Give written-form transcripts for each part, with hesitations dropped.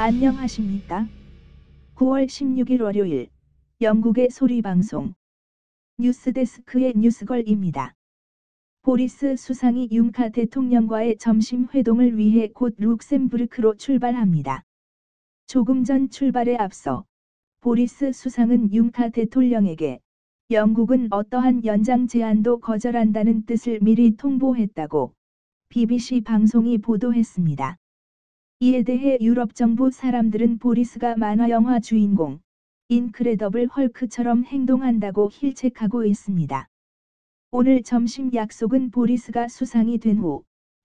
안녕하십니까? 9월 16일 월요일 영국의 소리방송 뉴스데스크의 뉴스걸입니다. 보리스 수상이 융카 대통령과의 점심회동을 위해 곧 룩셈부르크로 출발합니다. 조금 전 출발에 앞서 보리스 수상은 융카 대통령에게 영국은 어떠한 연장 제안도 거절한다는 뜻을 미리 통보했다고 BBC 방송이 보도했습니다. 이에 대해 유럽 정부 사람들은 보리스가 만화 영화 주인공 인크레더블 헐크처럼 행동한다고 힐책하고 있습니다. 오늘 점심 약속은 보리스가 수상이 된 후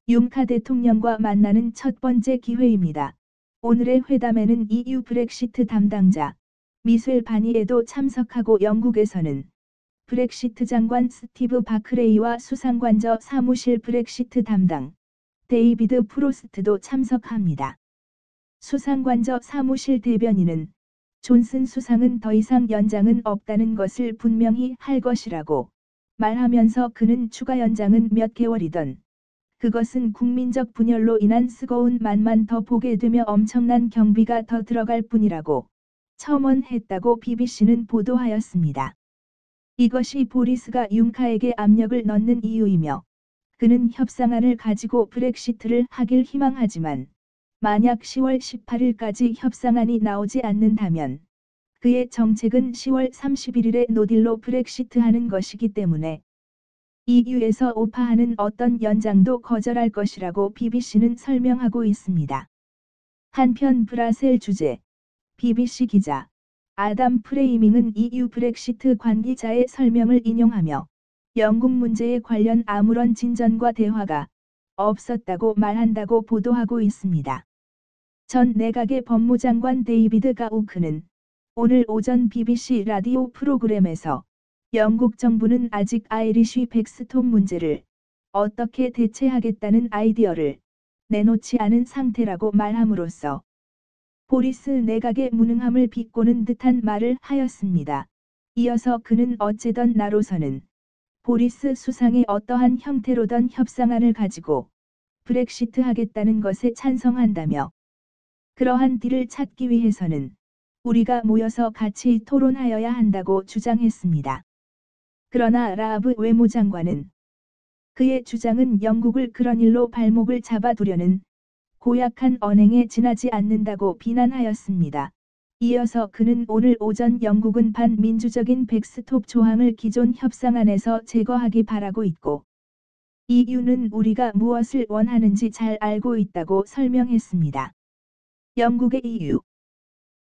융카 대통령과 만나는 첫 번째 기회입니다. 오늘의 회담에는 EU 브렉시트 담당자 미셸 바니에도 참석하고 영국에서는 브렉시트 장관 스티브 바크레이와 수상관저 사무실 브렉시트 담당 데이비드 프로스트도 참석합니다. 수상관저 사무실 대변인은 존슨 수상은 더 이상 연장은 없다는 것을 분명히 할 것이라고 말하면서 그는 추가 연장은 몇 개월이던 그것은 국민적 분열로 인한 쓰거운 맛만 더 보게 되며 엄청난 경비가 더 들어갈 뿐이라고 첨언했다고 BBC는 보도하였습니다. 이것이 보리스가 융카에게 압력을 넣는 이유이며 그는 협상안을 가지고 브렉시트를 하길 희망하지만 만약 10월 18일까지 협상안이 나오지 않는다면 그의 정책은 10월 31일에 노딜로 브렉시트하는 것이기 때문에 EU에서 오파하는 어떤 연장도 거절할 것이라고 BBC는 설명하고 있습니다. 한편 브라셀 주재 BBC 기자 아담 프레이밍은 EU 브렉시트 관계자의 설명을 인용하며 영국 문제에 관련 아무런 진전과 대화가 없었다고 말한다고 보도하고 있습니다. 전 내각의 법무장관 데이비드 가우크는 오늘 오전 BBC 라디오 프로그램에서 영국 정부는 아직 아이리쉬 백스톱 문제를 어떻게 대체하겠다는 아이디어를 내놓지 않은 상태라고 말함으로써 보리스 내각의 무능함을 비꼬는 듯한 말을 하였습니다. 이어서 그는 어쨌든 나로서는 보리스 수상이 어떠한 형태로든 협상안을 가지고 브렉시트 하겠다는 것에 찬성한다며 그러한 딜을 찾기 위해서는 우리가 모여서 같이 토론하여야 한다고 주장했습니다. 그러나 라브 외무장관은 그의 주장은 영국을 그런 일로 발목을 잡아두려는 고약한 언행에 지나지 않는다고 비난하였습니다. 이어서 그는 오늘 오전 영국은 반민주적인 백스톱 조항을 기존 협상안에서 제거하기 바라고 있고 EU는 우리가 무엇을 원하는지 잘 알고 있다고 설명했습니다. 영국의 EU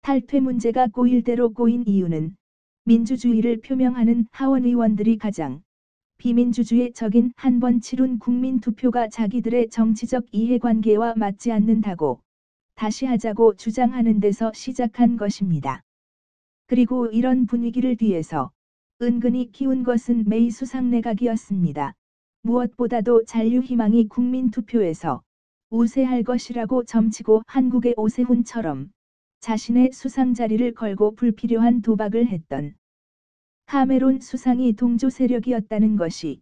탈퇴 문제가 꼬일 대로 꼬인 이유는 민주주의를 표명하는 하원 의원들이 가장 비민주주의 적인 한 번 치룬 국민투표가 자기들의 정치적 이해관계와 맞지 않는다고 다시 하자고 주장하는 데서 시작한 것입니다. 그리고 이런 분위기를 뒤에서 은근히 키운 것은 메이 수상 내각이었습니다. 무엇보다도 잔류 희망이 국민투표에서 우세할 것이라고 점치고 한국의 오세훈처럼 자신의 수상 자리를 걸고 불필요한 도박을 했던 카메론 수상이 동조 세력이었다는 것이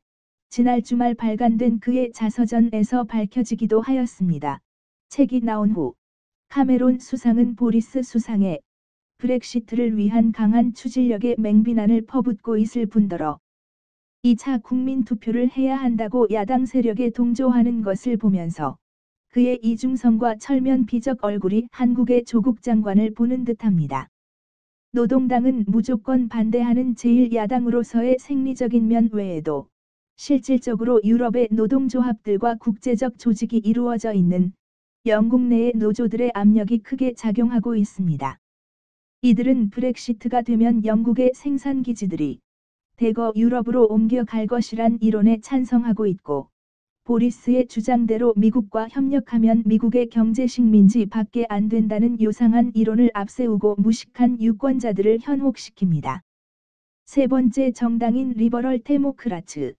지난 주말 발간된 그의 자서전에서 밝혀지기도 하였습니다. 책이 나온 후 카메론 수상은 보리스 수상의 브렉시트를 위한 강한 추진력에 맹비난을 퍼붓고 있을 뿐더러 2차 국민투표를 해야 한다고 야당 세력에 동조하는 것을 보면서 그의 이중성과 철면피적 얼굴이 한국의 조국 장관을 보는 듯합니다. 노동당은 무조건 반대하는 제1야당으로서의 생리적인 면 외에도 실질적으로 유럽의 노동조합들과 국제적 조직이 이루어져 있는 영국 내의 노조들의 압력이 크게 작용하고 있습니다. 이들은 브렉시트가 되면 영국의 생산기지들이 대거 유럽으로 옮겨갈 것이란 이론에 찬성하고 있고 보리스의 주장대로 미국과 협력하면 미국의 경제 식민지 밖에 안 된다는 요상한 이론을 앞세우고 무식한 유권자들을 현혹시킵니다. 세 번째 정당인 리버럴 데모크라츠,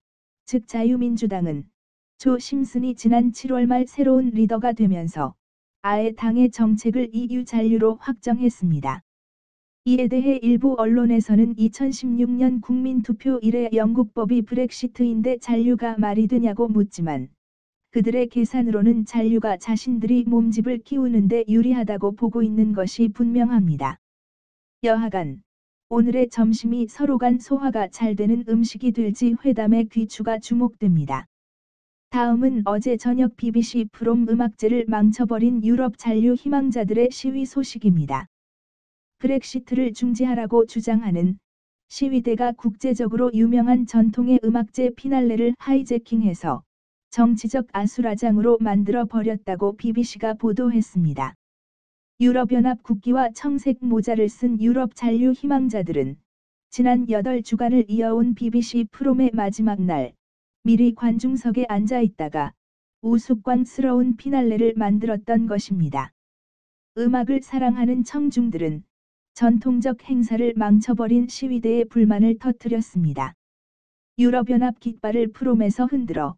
즉 자유민주당은 조 심슨이 지난 7월 말 새로운 리더가 되면서 아예 당의 정책을 EU 잔류로 확정했습니다. 이에 대해 일부 언론에서는 2016년 국민투표 이래 영국 법이 브렉시트인데 잔류가 말이 되냐고 묻지만 그들의 계산으로는 잔류가 자신들이 몸집을 키우는데 유리하다고 보고 있는 것이 분명합니다. 여하간 오늘의 점심이 서로 간 소화가 잘 되는 음식이 될지 회담의 귀추가 주목됩니다. 다음은 어제 저녁 BBC 프롬 음악제를 망쳐버린 유럽 잔류 희망자들의 시위 소식입니다. 브렉시트를 중지하라고 주장하는 시위대가 국제적으로 유명한 전통의 음악제 피날레를 하이제킹해서 정치적 아수라장으로 만들어 버렸다고 BBC가 보도했습니다. 유럽연합 국기와 청색 모자를 쓴 유럽 잔류 희망자들은 지난 8주간을 이어온 BBC 프롬의 마지막 날 미리 관중석에 앉아 있다가 우스꽝스러운 피날레를 만들었던 것입니다. 음악을 사랑하는 청중들은 전통적 행사를 망쳐버린 시위대의 불만을 터뜨렸습니다. 유럽연합 깃발을 프롬에서 흔들어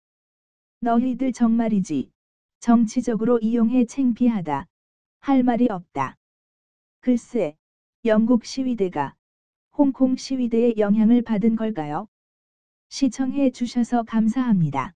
너희들 정말이지 정치적으로 이용해 창피하다. 할 말이 없다. 글쎄, 영국 시위대가 홍콩 시위대의 영향을 받은 걸까요? 시청해 주셔서 감사합니다.